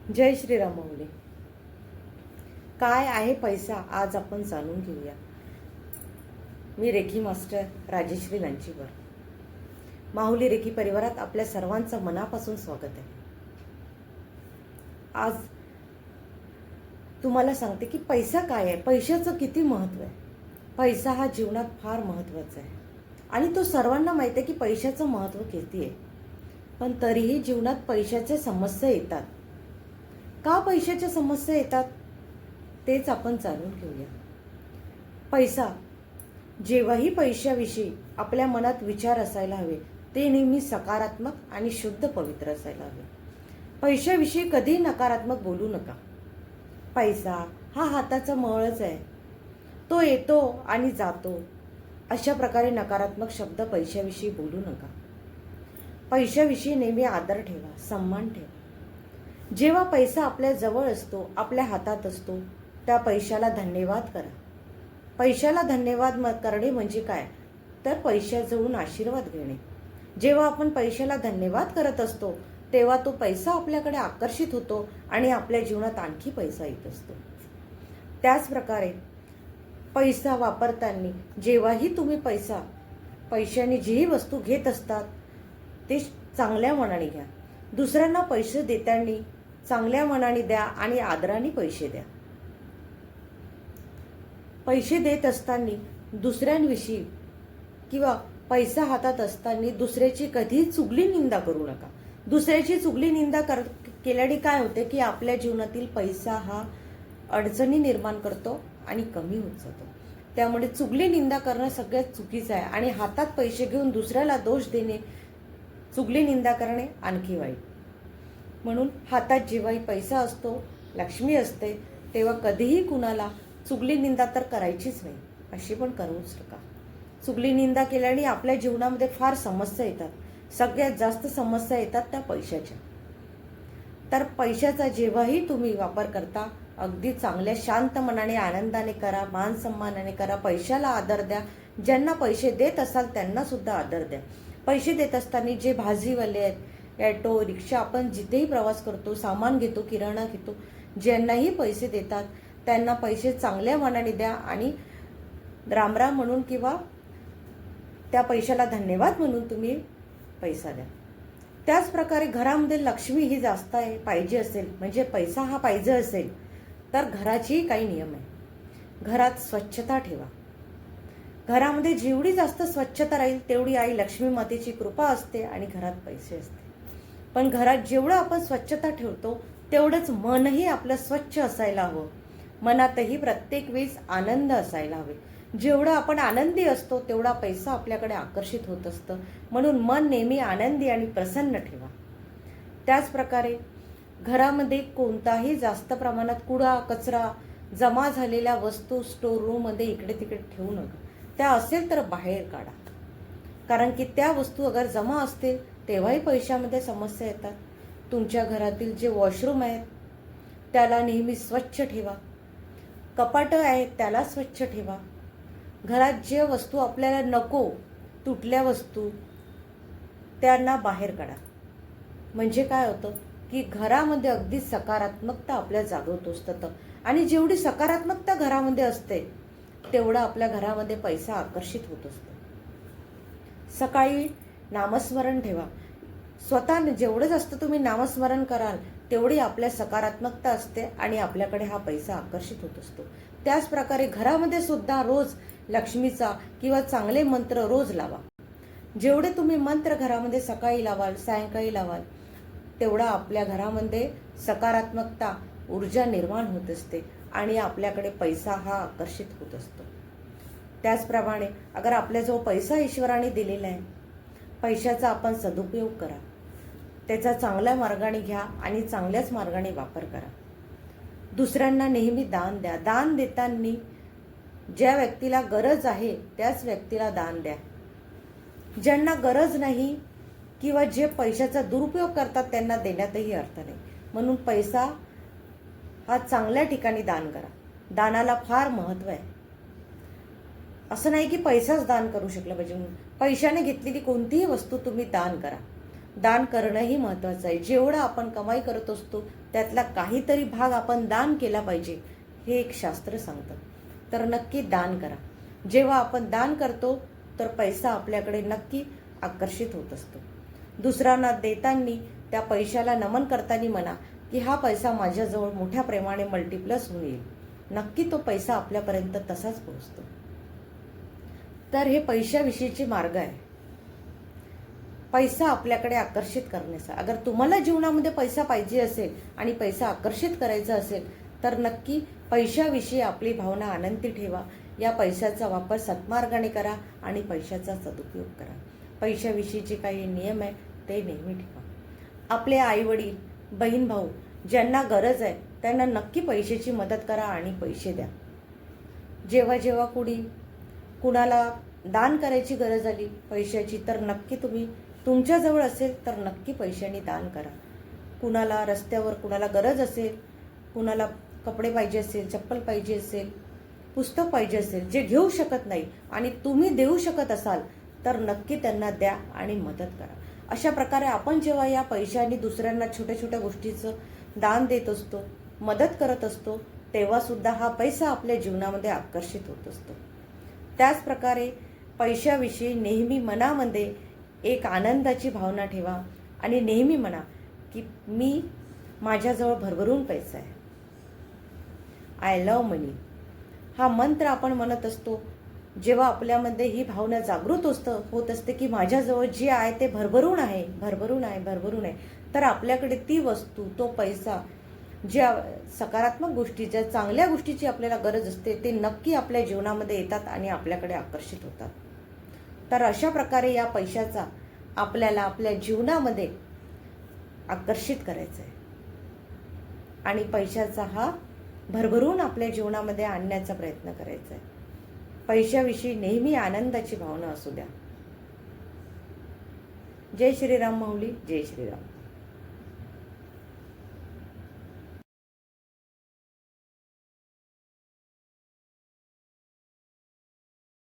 जय श्रीराम माऊली. काय आहे पैसा आज आपण जाणून घेऊया. मी रेखी मास्टर राजेश्री लांचीवर. माऊली रेखी परिवारात आपल्या सर्वांचं मनापासून स्वागत आहे. आज तुम्हाला सांगते की पैसा काय आहे, पैशाचं किती महत्त्व आहे. पैसा हा जीवनात फार महत्त्वाचा आहे आणि तो सर्वांना माहिती आहे की पैशाचं महत्त्व किती आहे. पण तरीही जीवनात पैशाच्या समस्या येतात. का पैशाच्या समस्या येतात तेच आपण जाणून घेऊया. पैसा, जेव्हाही पैशाविषयी आपल्या मनात विचार असायला हवे ते नेहमी सकारात्मक आणि शुद्ध पवित्र असायला हवे. पैशाविषयी कधीही नकारात्मक बोलू नका. पैसा हा हाताचा मळच आहे, तो येतो आणि जातो. अशा प्रकारे नकारात्मक शब्द पैशाविषयी बोलू नका. पैशाविषयी नेहमी आदर ठेवा, सन्मान ठेवा. जेव्हा पैसा आपल्या जवळ असतो, आपल्या हातात असतो, त्या पैशाला धन्यवाद करा. पैशाला धन्यवाद करणे म्हणजे काय तर पैशाजवळून आशीर्वाद घेणे. जेव्हा आपण पैशाला धन्यवाद करत असतो तेव्हा तो पैसा आपल्याकडे आकर्षित होतो आणि आपल्या जीवनात आणखी पैसा येत असतो. त्याचप्रकारे पैसा वापरताना जेव्हाही तुम्ही पैशाने जी वस्तू घेत असतात ते चांगल्या मनाने घ्या. दुसऱ्यांना पैसे देताना चांगल्या मनाने द्या आणि आदराने पैसे द्या. पैसे देत असताना दुसऱ्यांविषयी किंवा पैसा हातात असताना दुसऱ्याची कधीही चुगली निंदा करू नका. दुसऱ्याची चुगली निंदा केल्याने काय होते की आपल्या जीवनातील पैसा हा अडचणी निर्माण करतो आणि कमी होत जातो. त्यामुळे चुगली निंदा करणं सगळ्यात चुकीचं आहे आणि हातात पैसे घेऊन दुसऱ्याला दोष देणे, चुगली निंदा करणे आणखी वाईट. म्हणून हातात जेव्हाही पैसा असतो, लक्ष्मी असते, तेव्हा कधीही कुणाला चुगली निंदा तर करायचीच नाही, अशी पण करूच नका. चुगली निंदा केल्याने आपल्या जीवनामध्ये फार समस्या येतात. सगळ्यात जास्त समस्या येतात त्या पैशाच्या. तर पैशाचा जेव्हाही तुम्ही वापर करता अगदी चांगल्या शांत मनाने आनंदाने करा, मान सन्मानाने करा. पैशाला आदर द्या. ज्यांना पैसे देत असाल त्यांना सुद्धा आदर द्या. पैसे देत असताना जे भाजीवाले आहेत, ॲटो रिक्षा, आपण जिथेही प्रवास करतो, सामान घेतो, किराणा घेतो, ज्यांनाही पैसे देतात त्यांना पैसे चांगल्या मनाने द्या आणि रामराम म्हणून किंवा त्या पैशाला धन्यवाद म्हणून तुम्ही पैसा द्या. त्याचप्रकारे घरामध्ये लक्ष्मी ही जास्त आहे पाहिजे असेल, म्हणजे पैसा हा पाहिजे असेल तर घराचेही काही नियम आहे. घरात स्वच्छता ठेवा. घरामध्ये जेवढी जास्त स्वच्छता राहील तेवढी आई लक्ष्मी मातेची कृपा असते आणि घरात पैसे असते. पण घरात जेवढं आपण स्वच्छता ठेवतो तेवढंच मनही आपलं स्वच्छ असायला हवं. मनातही प्रत्येक वेळेस आनंद असायला हवे. जेवढं आपण आनंदी असतो तेवढा पैसा आपल्याकडे आकर्षित होत असतं. म्हणून मन नेहमी आनंदी आणि प्रसन्न ठेवा. त्याचप्रकारे घरामध्ये कोणताही जास्त प्रमाणात कुडा कचरा जमा झालेल्या वस्तू स्टोर रूममध्ये इकडे तिकडे ठेवू नका. त्या असेल तर बाहेर काढा. कारण की त्या वस्तू अगर जमा असतील तेव्हाही पैशामध्ये समस्या येतात. तुमच्या घरातील जे वॉशरूम आहेत त्याला नेहमी स्वच्छ ठेवा. कपाटं आहेत त्याला स्वच्छ ठेवा. घरात जे वस्तू आपल्याला नको, तुटल्या वस्तू, त्यांना बाहेर काढा. म्हणजे काय होतं की घरामध्ये अगदी सकारात्मकता आपल्या जागवत असतं आणि जेवढी सकारात्मकता घरामध्ये असते तेवढा आपल्या घरामध्ये पैसा आकर्षित होत असतो. सकाळी नामस्मरण ठेवा. स्वतः जेवढं जास्त तुम्ही नामस्मरण कराल तेवढी आपल्या सकारात्मकता असते आणि आपल्याकडे हा पैसा आकर्षित होत असतो. त्याचप्रकारे घरामध्ये सुद्धा रोज लक्ष्मीचा किंवा चांगले मंत्र रोज लावा. जेवढे तुम्ही मंत्र घरामध्ये सकाळी लावाल, सायंकाळी लावाल, तेवढा आपल्या घरामध्ये सकारात्मकता, ऊर्जा निर्माण होत असते आणि आपल्याकडे पैसा हा आकर्षित होत असतो. त्याचप्रमाणे अगर आपल्याजवळ पैसा ईश्वराने दिलेला आहे, पैशाचा आपण सदुपयोग करा. त्याचा चांगल्या मार्गाने घ्या आणि चांगल्याच मार्गाने वापर करा. दुसऱ्यांना नेहमी दान द्या. दान देताना ज्या व्यक्तीला गरज आहे त्याच व्यक्तीला दान द्या. ज्यांना गरज नाही किंवा जे पैशाचा दुरुपयोग करतात त्यांना देण्यातही अर्थ नाही. म्हणून पैसा हा चांगल्या ठिकाणी दान करा. दानाला फार महत्त्व आहे. असं नाही की पैसाच दान करू शकला पाहिजे म्हणून. पैशाने घेतलेली कोणतीही वस्तू तुम्ही दान करा. दान करणंही महत्त्वाचं आहे. जेवढं आपण कमाई करत असतो त्यातला काहीतरी भाग आपण दान केला पाहिजे, हे एक शास्त्र सांगतं. तर नक्की दान करा. जेव्हा आपण दान करतो तर पैसा आपल्याकडे नक्की आकर्षित होत असतो. दुसऱ्यांना देताना त्या पैशाला नमन करताना म्हणा की हा पैसा माझ्याजवळ मोठ्या प्रमाणे मल्टिप्लस होऊन येईल. नक्की तो पैसा आपल्यापर्यंत तसाच पोहोचतो. तर हे पैशाविषयीचे मार्ग आहे. पैसा आपल्याकडे आकर्षित करण्याचा. अगर तुम्हाला जीवनामध्ये पैसा पाहिजे असेल आणि पैसा आकर्षित करायचा असेल तर नक्की पैशाविषयी आपली भावना आनंदी ठेवा. या पैशाचा वापर सत्मार्गाने करा आणि पैशाचा सदुपयोग करा. पैशाविषयीचे काही नियम आहे ते नेहमी ठेवा. आपले आईवडील, बहीण भाऊ ज्यांना गरज आहे त्यांना नक्की पैशाची मदत करा आणि पैसे द्या. जेव्हा जेव्हा कुणाला दान करायची गरज आली पैशाची तर नक्की तुम्ही तुमच्याजवळ असेल तर नक्की पैशाने दान करा. कुणाला रस्त्यावर कुणाला गरज असेल, कुणाला कपडे पाहिजे असेल, चप्पल पाहिजे असेल, पुस्तक पाहिजे असेल, जे घेऊ शकत नाही आणि तुम्ही देऊ शकत असाल तर नक्की त्यांना द्या आणि मदत करा. अशा प्रकारे आपण जेव्हा या पैशाने दुसऱ्यांना छोट्या छोट्या गोष्टीचं दान देत असतो, मदत करत असतो, तेव्हा सुद्धा हा पैसा आपल्या जीवनामध्ये आकर्षित होत असतो. त्याच प्रकारे पैशाविषयी नेहमी मनामध्ये एक आनंदाची भावना ठेवा आणि नेहमी म्हणा की माझ्याजवळ भरभरून पैसा आहे. आय लव्ह मनी हा मंत्र आपण म्हणत असतो. जेव्हा आपल्यामध्ये ही भावना जागृत होत असते की माझ्याजवळ जे आहे ते भरभरून आहे, भरभरून आहे, भरभरून आहे, तर आपल्याकडे ती वस्तू, तो पैसा, ज्या सकारात्मक गोष्टी, ज्या चांगल्या गोष्टीची आपल्याला गरज असते ते नक्की आपल्या जीवनामध्ये येतात आणि आपल्याकडे आकर्षित होतात. तर अशा प्रकारे या पैशाचा आपल्याला आपल्या जीवनामध्ये आकर्षित करायचं आहे आणि पैशाचा हा भरभरून आपल्या जीवनामध्ये आणण्याचा प्रयत्न करायचा आहे. पैशाविषयी नेहमी आनंदाची भावना असू द्या. जय श्रीराम माऊली, जय श्रीराम.